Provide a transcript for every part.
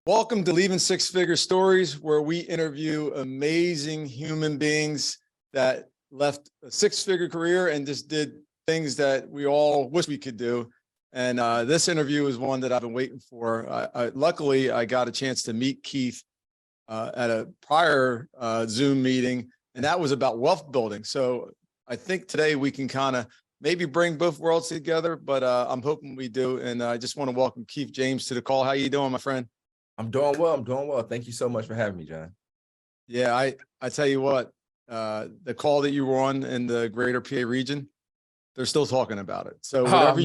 Welcome to Leaving Six Figure Stories, where we interview amazing human beings that left a six-figure career and just did things that we all wish we could do. And this interview is one that I've been waiting for. Luckily, I got a chance to meet Keith at a prior Zoom meeting, and that was about wealth building. So I think today we can kind of maybe bring both worlds together, but I'm hoping we do. And I just want to welcome Keith James to the call. How you doing, my friend? I'm doing well. I'm doing well. Thank you so much for having me, John. Yeah, I tell you what, the call that you were on in the greater PA region, they're still talking about it. So whatever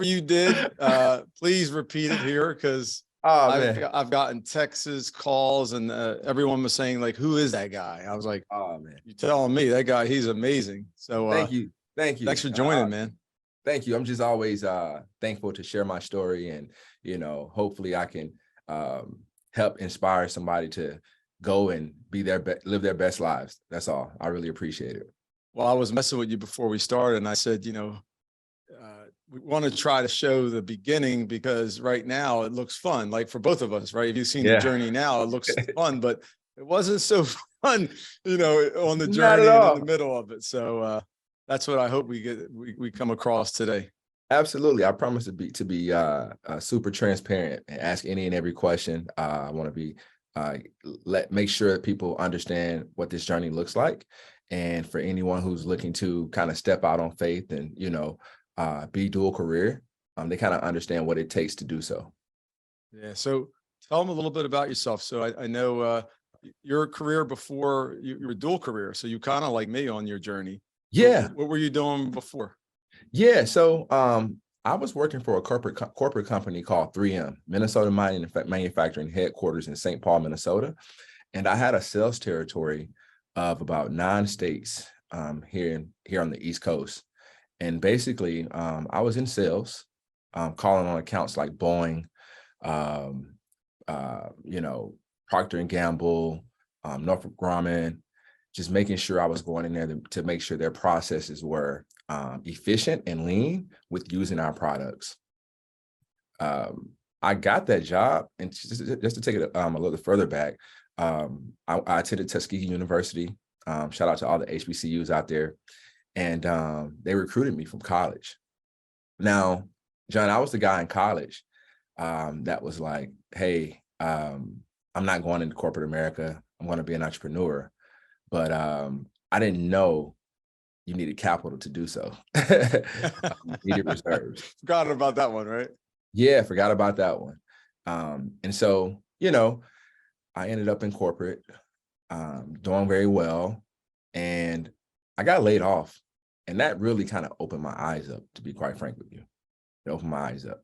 you did, please repeat it here, because I've gotten Texas calls and everyone was saying, like, who is that guy? I was like, oh man, you're telling me that guy, he's amazing. So thank you. Thanks for joining, man. Thank you. I'm just always thankful to share my story, and hopefully I can help inspire somebody to go and be live their best lives. That's all. I really appreciate it. Well, I was messing with you before we started, and I said, we want to try to show the beginning, because right now it looks fun, like for both of us, right? If you've seen the journey now, it looks fun, but it wasn't so fun, on the journey and in the middle of it. So that's what I hope we come across today. Absolutely. I promise to be super transparent and ask any and every question. I want to be make sure that people understand what this journey looks like. And for anyone who's looking to kind of step out on faith and, be dual career, they kind of understand what it takes to do so. Yeah. So tell them a little bit about yourself. So I know your career before you were dual career. So you kind of like me on your journey. Yeah. What were you doing before? Yeah. So I was working for a corporate company called 3M, Minnesota Mining and Manufacturing Headquarters in St. Paul, Minnesota. And I had a sales territory of about 9 states here on the East Coast. And basically, I was in sales, calling on accounts like Boeing, Procter & Gamble, Northrop Grumman, just making sure I was going in there to make sure their processes were efficient and lean with using our products. I got that job, and just to take it a little further back, I attended Tuskegee University. Shout out to all the HBCUs out there. And they recruited me from college. Now, John, I was the guy in college that was like, hey, I'm not going into corporate America. I'm going to be an entrepreneur. But I didn't know you needed capital to do so. Needed reserves. Forgot about that one, right? Yeah, forgot about that one. And so, I ended up in corporate, doing very well. And I got laid off. And that really kind of opened my eyes up, to be quite frank with you. It opened my eyes up.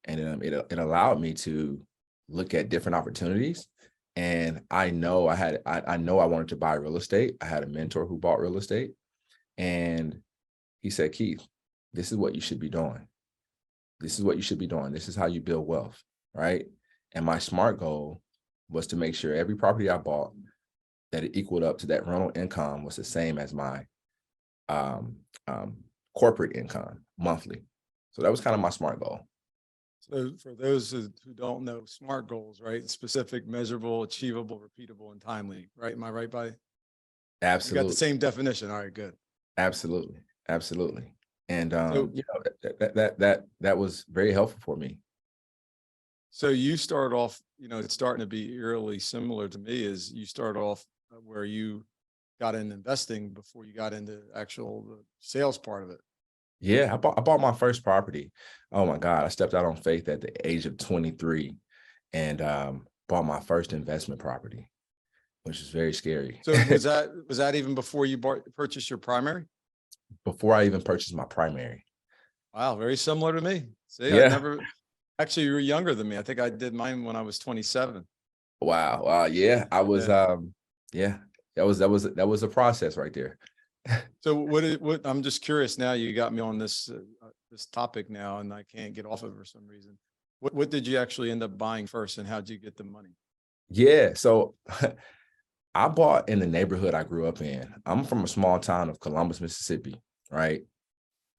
And it allowed me to look at different opportunities. And I know I wanted to buy real estate. I had a mentor who bought real estate. And he said, Keith, this is what you should be doing. This is what you should be doing. This is how you build wealth, right? And my SMART goal was to make sure every property I bought, that it equaled up to that rental income was the same as my corporate income monthly. So that was kind of my SMART goal. So for those who don't know, SMART goals, right? Specific, measurable, achievable, repeatable, and timely, right? Am I right by? Absolutely. You got the same definition. All right, good. Absolutely. Absolutely. And that was very helpful for me. So you start off, it's starting to be eerily similar to me, is you start off where you got into investing before you got into the sales part of it. Yeah, I bought my first property. Oh my God, I stepped out on faith at the age of 23 and bought my first investment property, which is very scary. So was that even before you purchased your primary? Before I even purchased my primary. Wow, very similar to me. See, yeah. Actually, you were younger than me. I think I did mine when I was 27. Wow. Yeah, I was. That was a process right there. So what I'm just curious now, you got me on this topic now, and I can't get off of it for some reason. What did you actually end up buying first, and how'd you get the money? Yeah, so I bought in the neighborhood I grew up in. I'm from a small town of Columbus, Mississippi, right?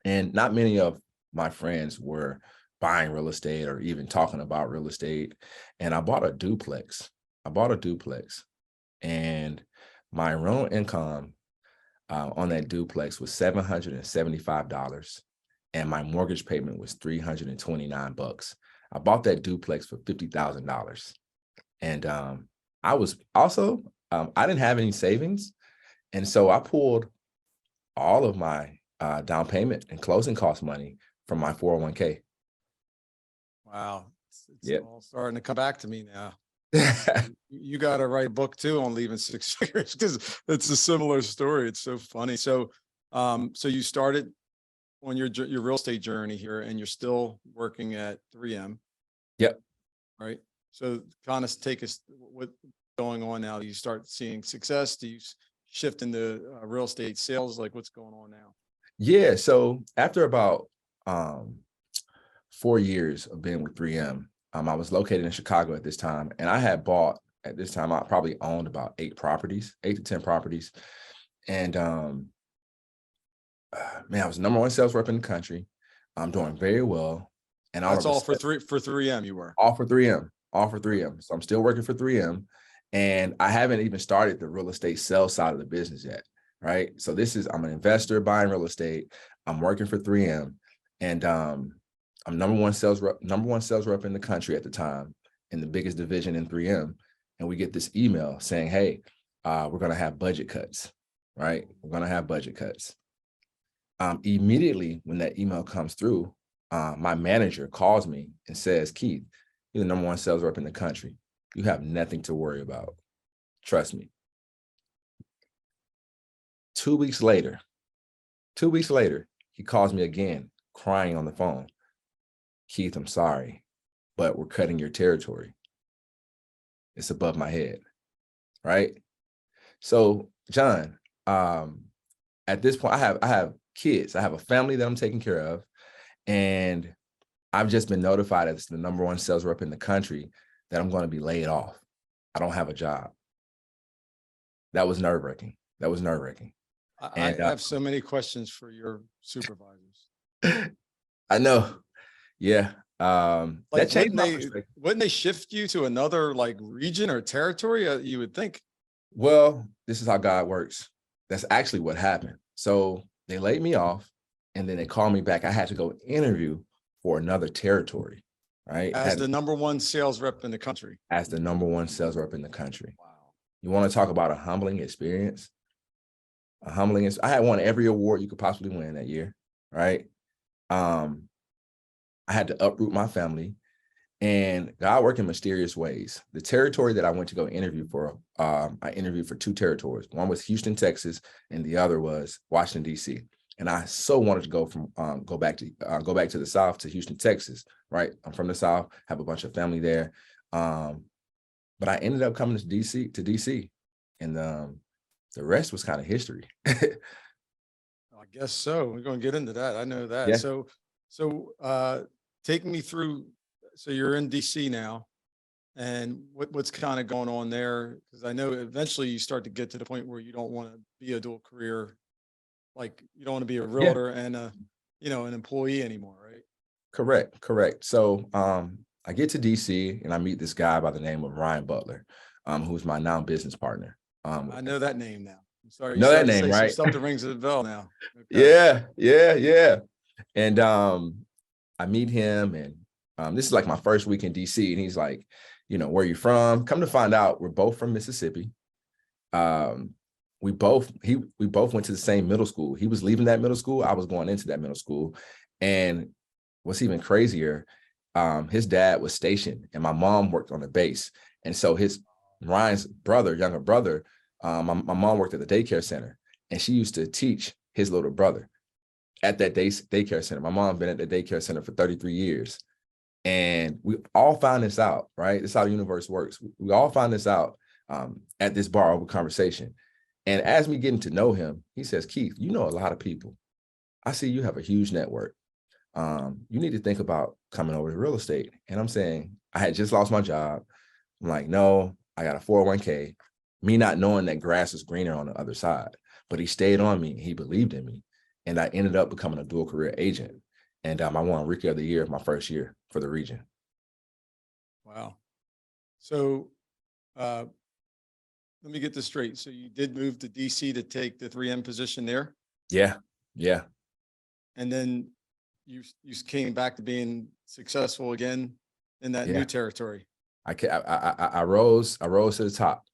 And not many of my friends were buying real estate or even talking about real estate. And I bought a duplex. And my rental income on that duplex was $775. And my mortgage payment was $329. I bought that duplex for $50,000. And I was also, I didn't have any savings. And so I pulled all of my down payment and closing cost money from my 401k. Wow. It's Yep. all starting to come back to me now. You got to write a book too on leaving six figures, because it's a similar story. It's so funny. So, so you started on your real estate journey here, and you're still working at 3M. Yep. Right. So kind of take us what's going on now. Do you start seeing success? Do you shift into real estate sales? Like, what's going on now? Yeah. So after about 4 years of being with 3M, I was located in Chicago at this time, and I had bought at this time, I probably owned about 8 to 10 properties. And man, I was the number 1 sales rep in the country. I'm doing very well. And That's all for 3M you were. All for 3M. So I'm still working for 3M. And I haven't even started the real estate sales side of the business yet. Right. So I'm an investor buying real estate. I'm working for 3M. And I'm number one sales rep in the country at the time, in the biggest division in 3M. And we get this email saying, hey, we're going to have budget cuts. Right. We're going to have budget cuts. Immediately when that email comes through, my manager calls me and says, Keith, you're the number 1 sales rep in the country. You have nothing to worry about. Trust me. 2 weeks later, he calls me again, crying on the phone. Keith, I'm sorry, but we're cutting your territory. It's above my head, right? So, John, at this point, I have kids. I have a family that I'm taking care of, and I've just been notified as the number 1 sales rep in the country that I'm going to be laid off. I don't have a job. That was nerve-wracking. I have so many questions for your supervisors. I know. Yeah. That Like, changed my perspective. wouldn't they shift you to another like region or territory? You would think. Well, this is how God works. That's actually what happened. So they laid me off, and then they called me back. I had to go interview for another territory, right? As the number 1 sales rep in the country. As the number 1 sales rep in the country. Wow. You want to talk about a humbling experience? I had won every award you could possibly win that year, right? I had to uproot my family, and God worked in mysterious ways. The territory that I went to go interview for, I interviewed for 2 territories. One was Houston, Texas, and the other was Washington, D.C. And I so wanted to go back to the South, to Houston, Texas, right? I'm from the South, have a bunch of family there. But I ended up coming to DC, and the rest was kind of history. I guess so. We're going to get into that. I know that. Yeah. So take me through. So you're in DC now, and what's kind of going on there? Because I know eventually you start to get to the point where you don't want to be a dual career. Like, you don't want to be a realtor and an employee anymore, right? Correct. So I get to DC, and I meet this guy by the name of Ryan Butler, who's my now business partner. I know that name now. I'm sorry. Know that name, right? Something rings a bell now. Okay. Yeah. And I meet him, and this is like my first week in DC, and he's like, where are you from? Come to find out, we're both from Mississippi. We both went to the same middle school. He was leaving that middle school. I was going into that middle school. And what's even crazier, his dad was stationed, and my mom worked on the base. And so Ryan's younger brother, my mom worked at the daycare center, and she used to teach his little brother at that daycare center. My mom's been at the daycare center for 33 years. And we all found this out, right? This is how the universe works. We all found this out at this bar over conversation. And as me getting to know him, he says, Keith, you know a lot of people. I see you have a huge network. You need to think about coming over to real estate. And I'm saying, I had just lost my job. I'm like, no, I got a 401k. Me not knowing that grass is greener on the other side. But he stayed on me. He believed in me. And I ended up becoming a dual career agent. And I won Rookie of the Year my first year for the region. Wow. So uh, let me get this straight. So you did move to DC to take the 3M position there, Yeah, yeah. and then you came back to being successful again in that new Yeah. territory. I rose to the top.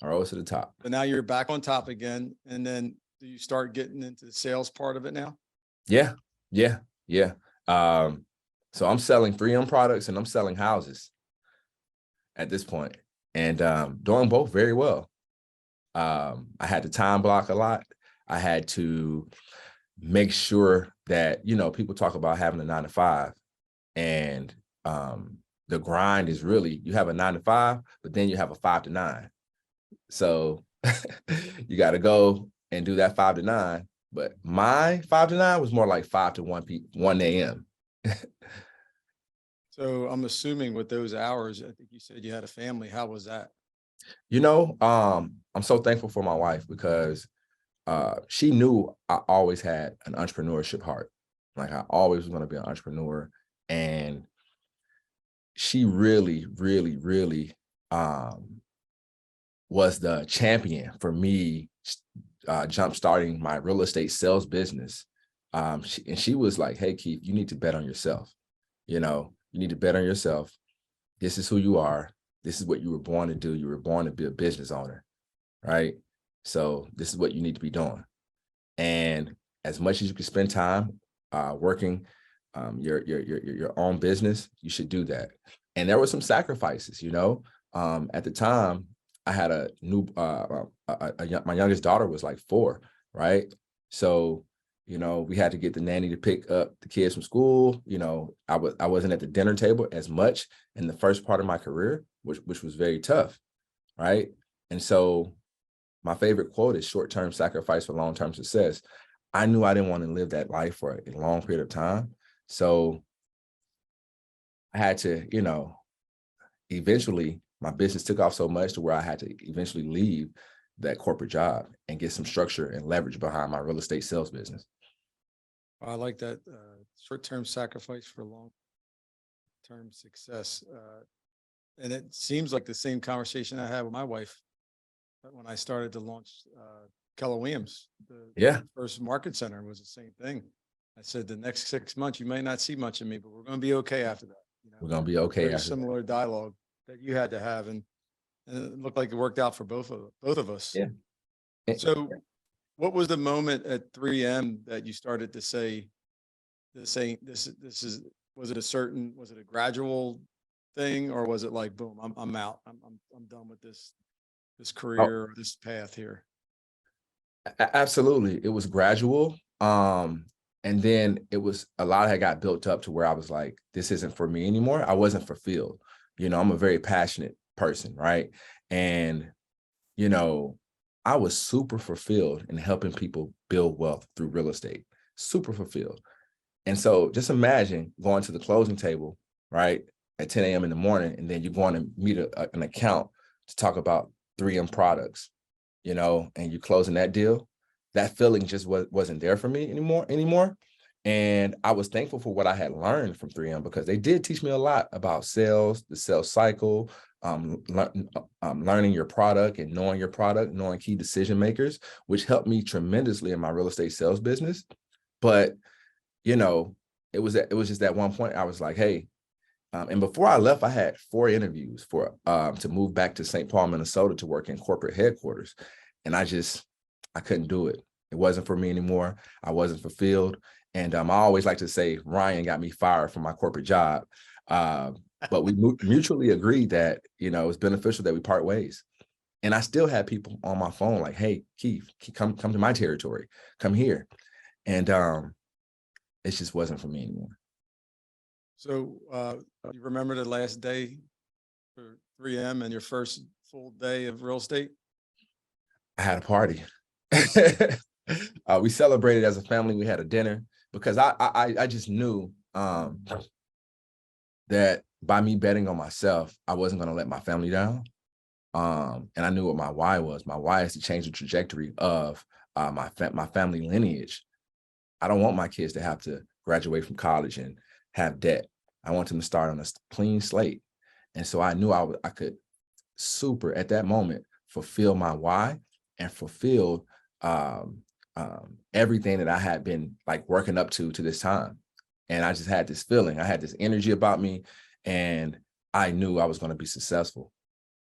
I rose to the top. But now you're back on top again, and then do you start getting into the sales part of it now? Yeah, yeah, yeah. So I'm selling 3M products and I'm selling houses at this point, and doing both very well. I had to time block a lot. I had to make sure that, you know, people talk about having a 9 to 5, and the grind is really, you have a 9 to 5, but then you have a 5 to 9. So you got to go and do that 5 to 9. But my 5 to 9 was more like 5 to 1 a.m. So I'm assuming with those hours, I think you said you had a family. How was that? You know, I'm so thankful for my wife because she knew I always had an entrepreneurship heart. Like I always was going to be an entrepreneur. And she really, really, really was the champion for me jump starting my real estate sales business. She was like, hey, Keith, you need to bet on yourself. You know, you need to bet on yourself. This is who you are. This is what you were born to do. You were born to be a business owner, right? So this is what you need to be doing. And as much as you can spend time working your own business, you should do that. And there were some sacrifices, you know. At the time, I had a new my youngest daughter was like 4, right? So, you know, we had to get the nanny to pick up the kids from school. You know, I wasn't at the dinner table as much in the first part of my career, which was very tough, right? And so my favorite quote is short-term sacrifice for long-term success. I knew I didn't want to live that life for a long period of time. So I had to, you know, eventually my business took off so much to where I had to eventually leave that corporate job and get some structure and leverage behind my real estate sales business. I like that short-term sacrifice for long-term success. And it seems like the same conversation I had with my wife when I started to launch Keller Williams. Yeah. First market center was the same thing. I said, the next 6 months, you may not see much of me, but we're going to be okay after that. You know, We're going to be okay. very similar dialogue that you had to have. And it looked like it worked out for both of us. Yeah. So what was the moment at 3M that you started to say, was it a gradual thing, or was it like, boom, I'm out. I'm done with this career or this path here? Absolutely. It was gradual. And then it was a lot had got built up to where I was like, this isn't for me anymore. I wasn't fulfilled. You know, I'm a very passionate person, right? And, you know, I was super fulfilled in helping people build wealth through real estate, super fulfilled. And so just imagine going to the closing table, right, at 10 a.m. in the morning, and then you're going to meet an account to talk about 3M products, you know, and you closing that deal. That feeling just wasn't there for me anymore. And I was thankful for what I had learned from 3M because they did teach me a lot about sales, the sales cycle, learning your product and knowing your product, knowing key decision makers, which helped me tremendously in my real estate sales business. But, you know, it was just at one point I was like, hey, and before I left, I had 4 interviews to move back to St. Paul, Minnesota to work in corporate headquarters. And I couldn't do it. It wasn't for me anymore. I wasn't fulfilled. And I always like to say Ryan got me fired from my corporate job. But we mutually agreed that, you know, it's beneficial that we part ways. And I still had people on my phone like, hey, Keith, come to my territory, come here. And it just wasn't for me anymore. So you remember the last day for 3M and your first full day of real estate? I had a party. We celebrated as a family. We had a dinner because I just knew that by me betting on myself, I wasn't going to let my family down. And I knew what my why was. My why is to change the trajectory of my family lineage. I don't want my kids to have to graduate from college and have debt. I want them to start on a clean slate. And so I knew I could super at that moment fulfill my why and fulfill everything that I had been like working up to this time. And I just had this feeling, I had this energy about me, and I knew I was going to be successful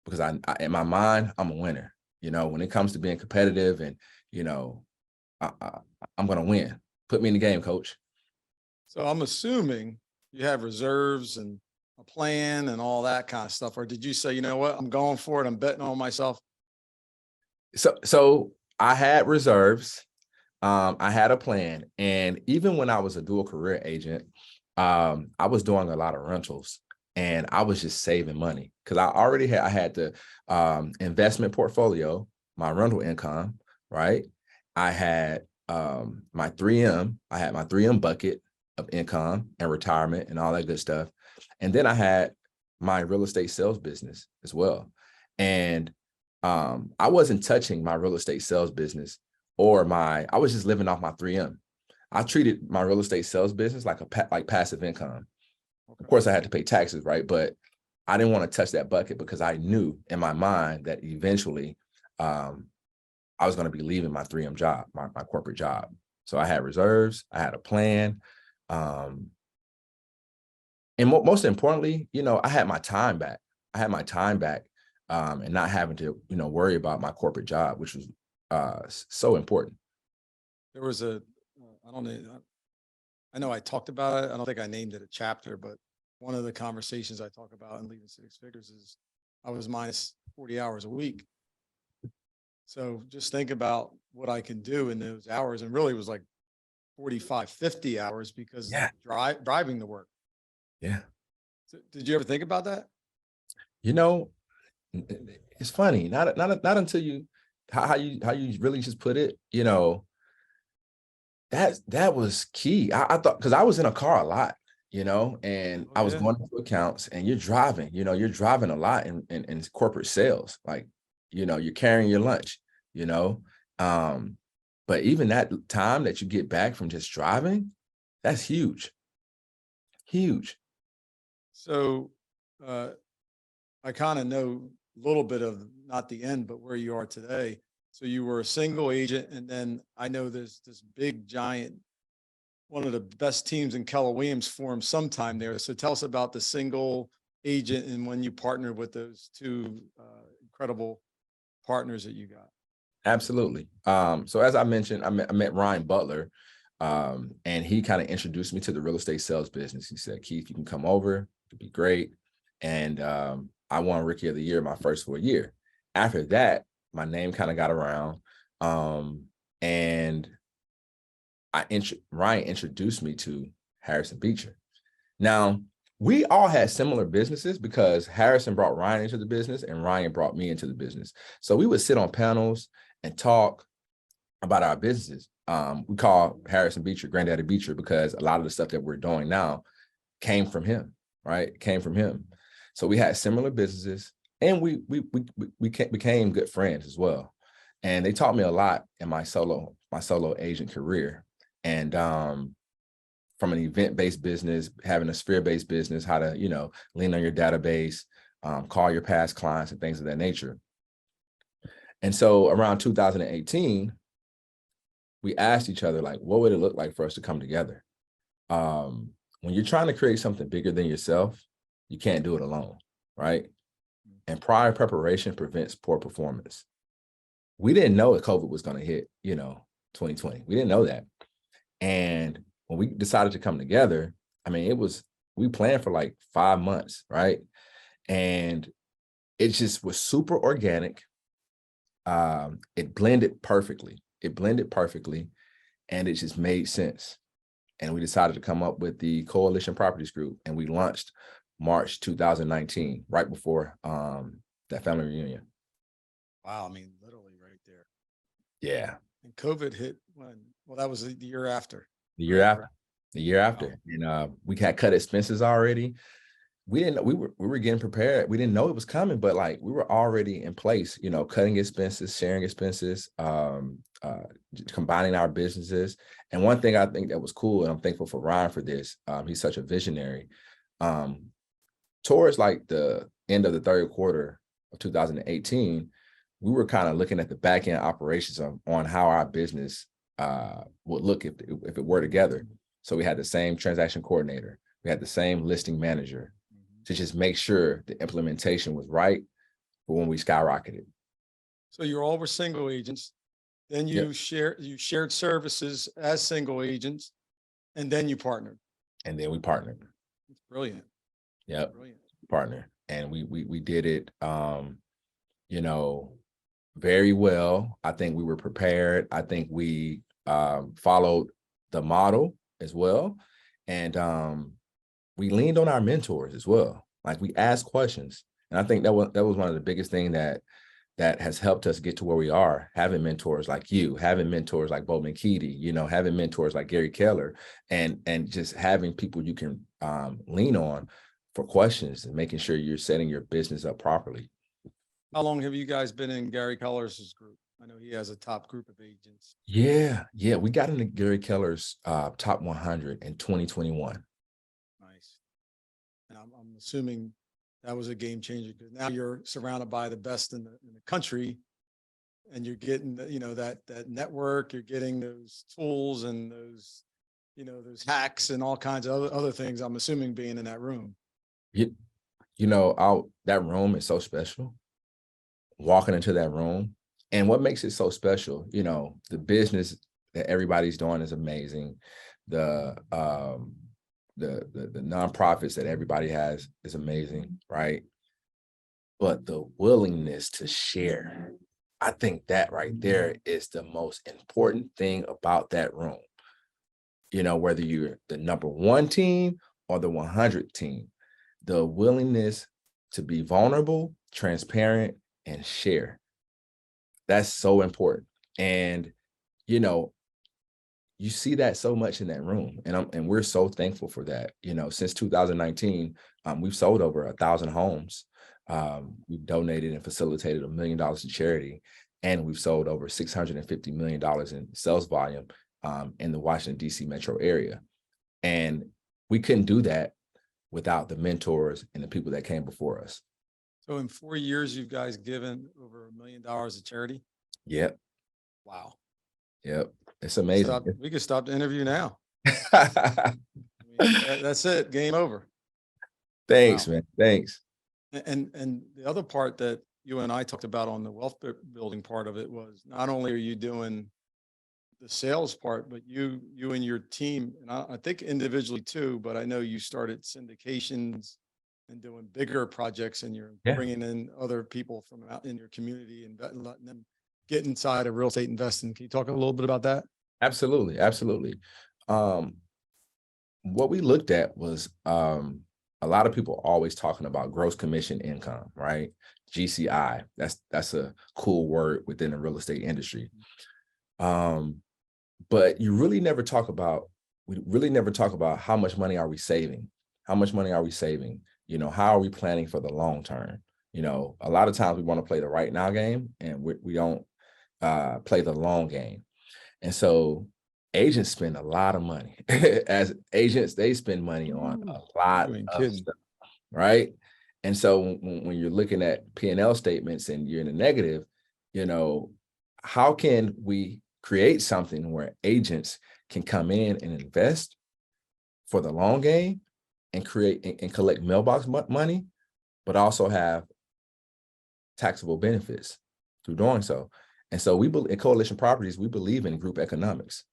because I in my mind, I'm a winner. You know, when it comes to being competitive and, you know, I'm going to win. Put me in the game, coach. So I'm assuming you have reserves and a plan and all that kind of stuff. Or did you say, you know what, I'm going for it, I'm betting on myself? So I had reserves. I had a plan. And even when I was a dual career agent, I was doing a lot of rentals and I was just saving money because I had the investment portfolio, my rental income, right? I had my 3M, I had my 3M bucket of income and retirement and all that good stuff. And then I had my real estate sales business as well. And I wasn't touching my real estate sales business I was just living off my 3M. I treated my real estate sales business like like passive income. Of course, I had to pay taxes, right? But I didn't want to touch that bucket because I knew in my mind that eventually I was going to be leaving my 3M job, my corporate job. So I had reserves, I had a plan. And most importantly, you know, I had my time back. I had my time back and not having to, you know, worry about my corporate job, which was so important. There was I don't know, I know I talked about it. I don't think I named it a chapter, but one of the conversations I talk about in Leaving Six Figures is I was minus 40 hours a week. So just think about what I can do in those hours. And really it was like 45, 50 hours because Yeah. driving to work. Yeah. So did you ever think about that? You know, it's funny. Not until you how you really just put it, you know, that was key. I thought because I was in a car a lot, you know, and Oh, I was yeah. going to accounts and you're driving, you know, you're driving a lot in corporate sales. Like, you know, you're carrying your lunch, you know. But even that time that you get back from just driving, that's huge. Huge. So I kind of know a little bit of not the end, but where you are today. So you were a single agent, and then I know there's this big giant, one of the best teams in Keller Williams formed sometime there. So tell us about the single agent and when you partnered with those two incredible partners that you got. Absolutely. So as I mentioned, I met Ryan Butler, and he kind of introduced me to the real estate sales business. He said, Keith, you can come over, it'd be great. And I won Rookie of the Year my first full year. After that, my name kind of got around. And Ryan introduced me to Harrison Beecher. Now, we all had similar businesses because Harrison brought Ryan into the business and Ryan brought me into the business. So we would sit on panels and talk about our businesses. We call Harrison Beecher Granddaddy Beecher because a lot of the stuff that we're doing now came from him, right? Came from him. So we had similar businesses and we became good friends as well. And they taught me a lot in my solo agent career. And from an event-based business, having a sphere-based business, how to, you know, lean on your database, call your past clients and things of that nature. And so around 2018, we asked each other, like, what would it look like for us to come together? When you're trying to create something bigger than yourself, you can't do it alone, right? And prior preparation prevents poor performance. We didn't know that COVID was going to hit, you know, 2020. We didn't know that. And when we decided to come together, I mean, we planned for like 5 months, right? And it just was super organic. It blended perfectly. And it just made sense. And we decided to come up with the Coalition Properties Group, and we launched March 2019, right before that family reunion. Wow. I mean, literally right there. Yeah. And COVID hit when? Well, that was the year after. The year after. Wow. And we had cut expenses already. We were getting prepared. We didn't know it was coming, but like we were already in place, you know, cutting expenses, sharing expenses. combining our businesses. And one thing I think that was cool, and I'm thankful for Ryan for this, he's such a visionary. Towards like the end of the third quarter of 2018, we were kind of looking at the back end operations on how our business would look if it were together. So we had the same transaction coordinator, we had the same listing manager to just make sure the implementation was right for when we skyrocketed. So you all were single agents, then you shared services as single agents, and then you partnered. And then we partnered. It's brilliant. Yep. Brilliant. Partner. And we did it, you know, very well. I think we were prepared. I think we followed the model as well. And we leaned on our mentors as well. Like, we asked questions. And I think that was one of the biggest things that has helped us get to where we are, having mentors like you, having mentors like Bowman Keedy, you know, having mentors like Gary Keller, and just having people you can lean on for questions and making sure you're setting your business up properly. How long have you guys been in Gary Keller's group? I know he has a top group of agents. Yeah. We got into Gary Keller's top 100 in 2021. Nice. And I'm assuming that was a game changer, because now you're surrounded by the best in the country, and you're getting that network, you're getting those tools and those those hacks and all kinds of other things. I'm assuming, being in that room. That room is so special. Walking into that room, and what makes it so special, the business that everybody's doing is amazing. The nonprofits that everybody has is amazing, right? But the willingness to share, I think that right there is the most important thing about that room. Whether you're the number 1 team or the 100 team, the willingness to be vulnerable, transparent, and share. That's so important. And, you see that so much in that room. And we're so thankful for that. Since 2019, we've sold over 1,000 homes. We've donated and facilitated $1 million to charity. And we've sold over $650 million in sales volume in the Washington, D.C. metro area. And we couldn't do that without the mentors and the people that came before us. So in 4 years, you guys given over $1 million to charity? Yep. Wow. Yep. It's amazing. We could stop the interview now. I mean, that's it. Game over. Thanks, Wow. man. Thanks. And the other part that you and I talked about on the wealth building part of it was, not only are you doing the sales part, but you and your team, and I think individually too, but I know you started syndications and doing bigger projects, and you're bringing in other people from out in your community and letting them get inside of real estate investing. Can you talk a little bit about that? Absolutely. What we looked at was a lot of people always talking about gross commission income, right? GCI. That's a cool word within the real estate industry. But we really never talk about how much money are we saving? How much money are we saving? How are we planning for the long term? A lot of times we want to play the right now game, and we don't play the long game. And so agents spend a lot of money. As agents, they spend money on a lot of stuff, right? And so when you're looking at P&L statements and you're in a negative, how can we create something where agents can come in and invest for the long game and create and collect mailbox money, but also have taxable benefits through doing so? And so we believe in Coalition Properties, we believe in group economics.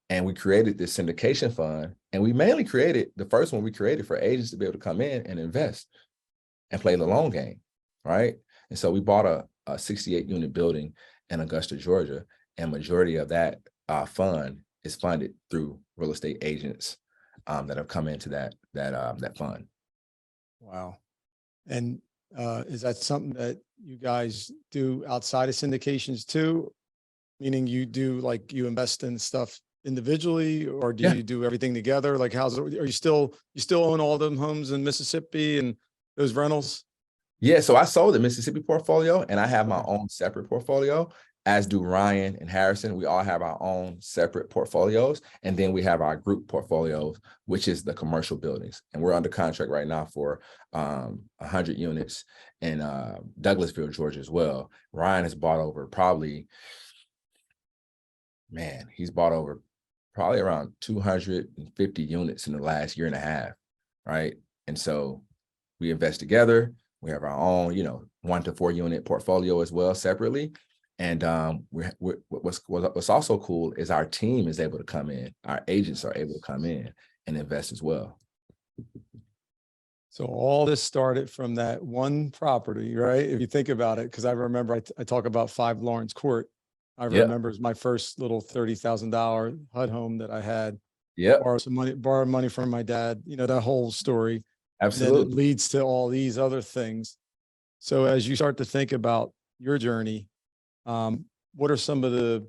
And we created this syndication fund, and we mainly created, the first one we created for agents to be able to come in and invest and play the long game, right? And so we bought a 68 unit building in Augusta, Georgia, and majority of that fund is funded through real estate agents that have come into that fund. Wow. And is that something that you guys do outside of syndications too? Meaning you invest in stuff individually, or do you do everything together? Like, how's it? Are you still own all them homes in Mississippi and those rentals? Yeah, so I sold the Mississippi portfolio, and I have my own separate portfolio. as do Ryan and Harrison. We all have our own separate portfolios. And then we have our group portfolios, which is the commercial buildings. And we're under contract right now for 100 units in Douglasville, Georgia as well. Ryan has bought over he's bought over probably around 250 units in the last year and a half, right? And so we invest together. We have our own, 1 to 4 unit portfolio as well separately. And what's also cool is our team is able to come in. Our agents are able to come in and invest as well. So all this started from that one property, right? If you think about it, because I remember I talk about 5 Lawrence Court. I remember it was my first little $30,000 HUD home that I had. Yep. Borrowed money from my dad, that whole story. Absolutely. And then it leads to all these other things. So as you start to think about your journey, what are some of the,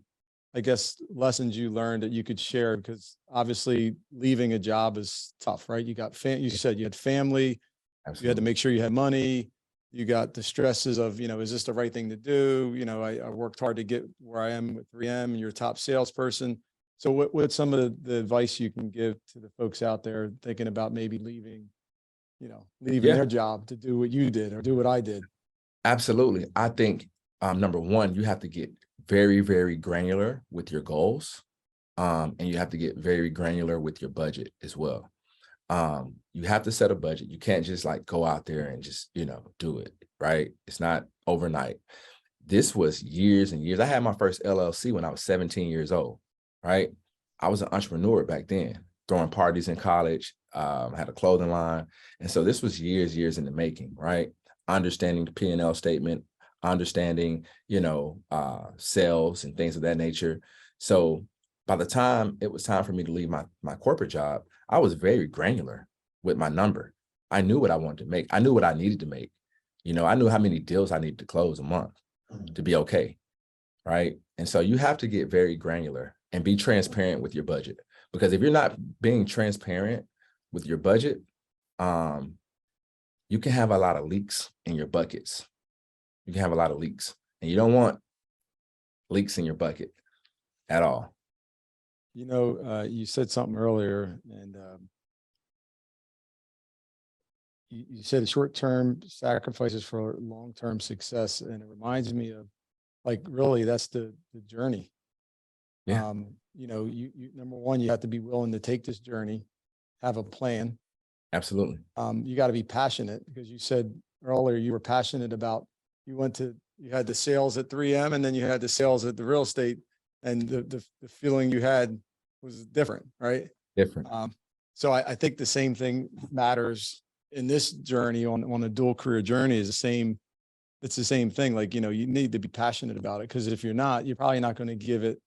I guess, lessons you learned that you could share? Because obviously leaving a job is tough, right? You got you said you had family, Absolutely. you had to make sure you had money, you got the stresses of, is this the right thing to do? I worked hard to get where I am with 3M, and you're a top salesperson. So what's some of the advice you can give to the folks out there thinking about maybe leaving their job to do what you did or do what I did? Absolutely. I think number one, you have to get very, very granular with your goals. And you have to get very granular with your budget as well. You have to set a budget. You can't just like go out there and just, do it, right? It's not overnight. This was years and years. I had my first LLC when I was 17 years old, right? I was an entrepreneur back then, throwing parties in college, had a clothing line. And so this was years in the making, right? Understanding the P&L statement, understanding, sales and things of that nature. So by the time it was time for me to leave my corporate job, I was very granular with my number. I knew what I wanted to make. I knew what I needed to make. I knew how many deals I needed to close a month to be okay, right? And so you have to get very granular and be transparent with your budget. Because if you're not being transparent with your budget, you can have a lot of leaks in your buckets. You can have a lot of leaks, and you don't want leaks in your bucket at all. You said something earlier, and you said short-term sacrifices for long-term success. And it reminds me of, like, really, that's the journey. Yeah. You number one, you have to be willing to take this journey, have a plan. Absolutely. You got to be passionate, because you said earlier you were passionate about, you had the sales at 3M, and then you had the sales at the real estate, and the feeling you had was different, right? Different. So I think the same thing matters in this journey, on a dual career journey, is it's the same thing. Like, you need to be passionate about it, because if you're not, you're probably not going to give it,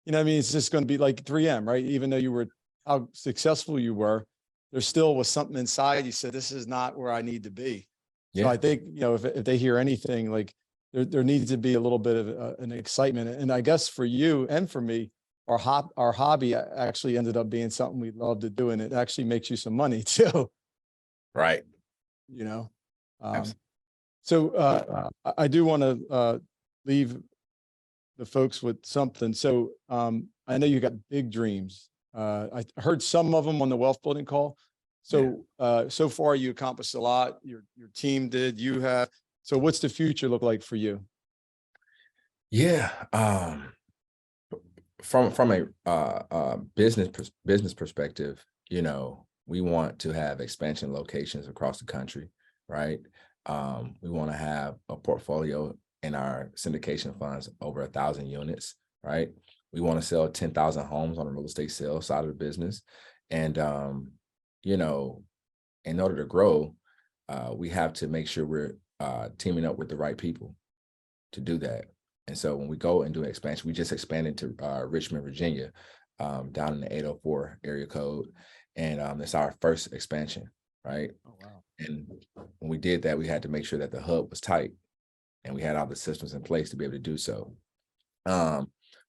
it's just going to be like 3M, right? Even though how successful you were, there still was something inside you said, this is not where I need to be. So I think, if they hear anything, like there needs to be a little bit of an excitement. And I guess for you and for me, our hobby actually ended up being something we love to do. And it actually makes you some money too. Right. So I do want to leave the folks with something. So I know you got big dreams. I heard some of them on the wealth building call. So so far you accomplished a lot. Your team did. You have. So what's the future look like for you? Yeah. From a business perspective, we want to have expansion locations across the country, right? We want to have a portfolio in our syndication funds over 1,000 units, right? We want to sell 10,000 homes on the real estate sales side of the business. And, in order to grow, we have to make sure we're teaming up with the right people to do that. And so when we go and do an expansion, we just expanded to Richmond, Virginia, down in the 804 area code. And it's our first expansion, right? Oh, wow. And when we did that, we had to make sure that the hub was tight and we had all the systems in place to be able to do so.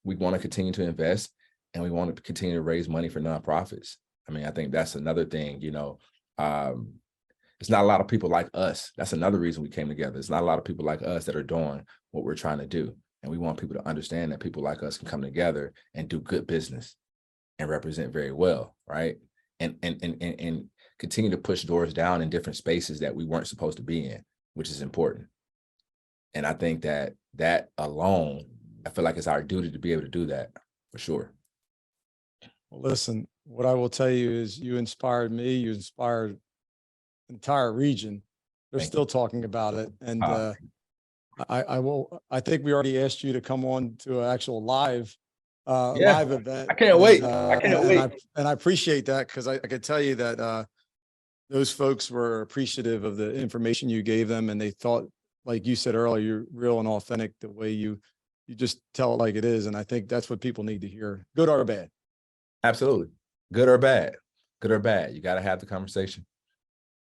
We want to continue to invest, and we want to continue to raise money for nonprofits. I mean, I think that's another thing, it's not a lot of people like us. That's another reason we came together. It's not a lot of people like us that are doing what we're trying to do. And we want people to understand that people like us can come together and do good business and represent very well, right? And continue to push doors down in different spaces that we weren't supposed to be in, which is important. And I think that alone, I feel like it's our duty to be able to do that for sure. Well, listen, what I will tell you is you inspired me, you inspired the entire region. They're Thank still talking about it. And I think we already asked you to come on to an actual live Yeah, event. I can't wait. I can't wait. And I appreciate that because I could tell you that those folks were appreciative of the information you gave them, and they thought, like you said earlier, you're real and authentic the way you just tell it like it is. And I think that's what people need to hear, good or bad. Absolutely. Good or bad. Good or bad. You got to have the conversation.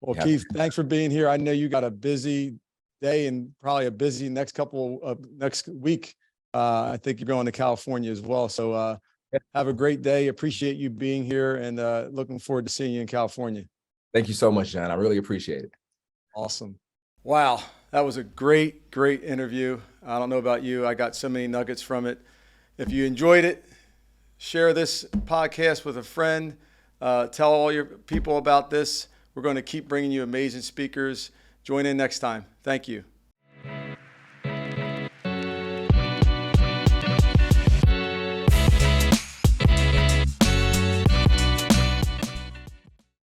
Well, Yeah. Keith, thanks for being here. I know you got a busy day and probably a busy next week. I think you're going to California as well. So have a great day. Appreciate you being here, and looking forward to seeing you in California. Thank you so much, John. I really appreciate it. Awesome. Wow. That was a great interview. I don't know about you. I got so many nuggets from it. If you enjoyed it, share this podcast with a friend. Tell all your people about this. We're going to keep bringing you amazing speakers. Join in next time. Thank you.